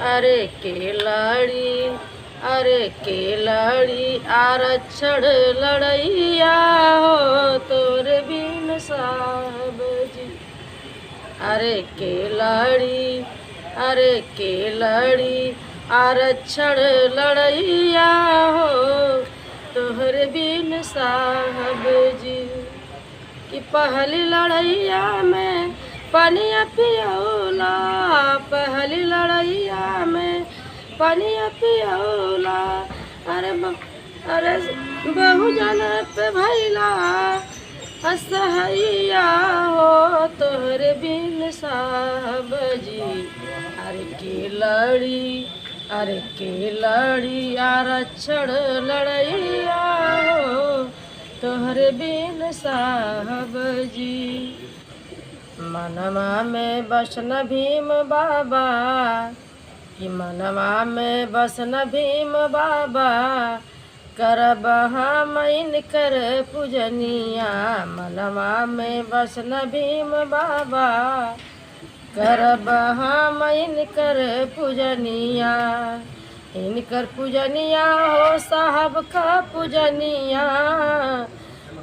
अरे केलाड़ी अरे केलाड़ी आरक्षण लड़ैया हो तोरे बिन साहब जी। अरे केलाड़ी आरक्षण लड़ैया हो तोहरे बिन साहब जी। कि पहली लड़ैया में पनिया पियौला, पहली लड़ैया में पनिया पियौला। अरे बहुजन पे भैला असहैया हो तोहरे बिन साहब जी। अरे केलाड़ी आरक्षण लड़ैया हो तोहरे बिन साहब जी। मनवा में बसन भीम बाबा कि मनवा में बसन भीम बाबा करब हम इनकर पूजनिया। मनवा में बसन भीम बाबा करब हम इनकर पूजनिया। इनकर पूजनिया हो साहब का पूजनिया,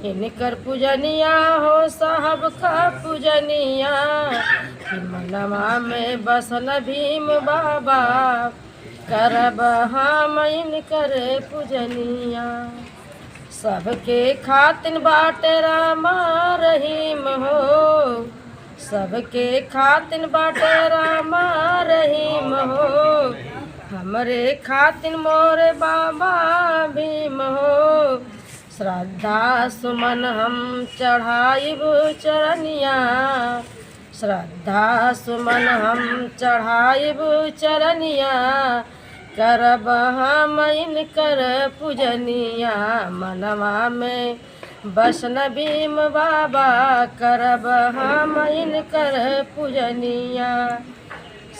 इनकर पूजनिया हो साहब का पूजनिया। कि मनवा में बसन भीम बाबा करब हम इनकर पूजनिया। सबके खातिन बाटे रामा रहीम हो, सबके खातिन बाटे रामा रहीम हो। हमरे खातिन मोरे बाबा भीम हो। श्रद्धा सुमन हम चढ़ाइब चरनिया, श्रद्धा सुमन हम चढ़ाइब चरनिया। करब हम इनकर पूजनिया। मनवा में बसन भीम बाबा करब हम इनकर पूजनिया।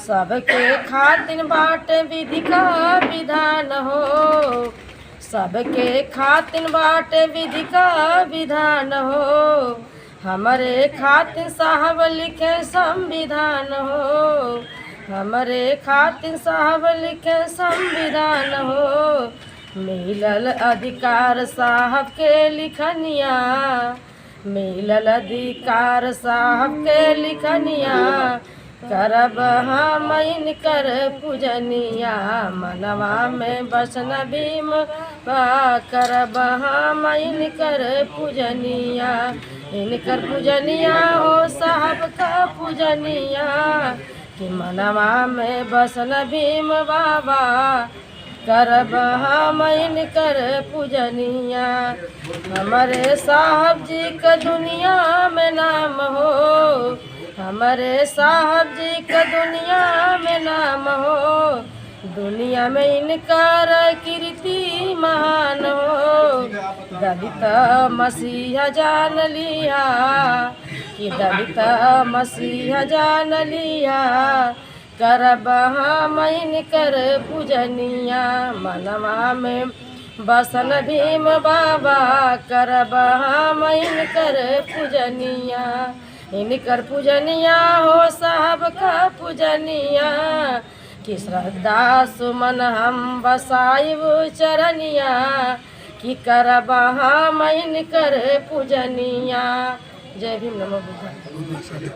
सबके खातिन बाटे विधि का विधान हो, सबके खातिन बाटे विधि का विधान हो। हमरे खातिन साहब लिखे संविधान हो, हमरे खातिन साहब लिखे संविधान हो। मिलल अधिकार साहब के लिखनिया, मिलल अधिकार साहब के लिखनिया। करब हम इनकर पूजनिया। मनवा में बसन भीम बा करब हम इनकर पूजनिया। इनकर पूजनिया हो साहब का पूजनिया। कि मनवा में बसन भीम बाबा करब हम इनकर पूजनिया। हमारे साहब जी का दुनिया में नाम हो, हमारे साहब जी का दुनिया में नाम हो। दुनिया में इनकर कीर्ति महान हो। दलित मसीहा जान लिया, कि दलित मसीहा जान लिया। करब हम इनकर पूजनिया। मनवा में बसन भीम बाबा करब हम इनकर पूजनिया। इनकर पूजनिया हो साहब का पूजनिया। कि श्रद्धा सुमन हम बसाइब चरनिया। कि करब हम इनकर पूजनिया। जय भीम नमो बुद्धाय।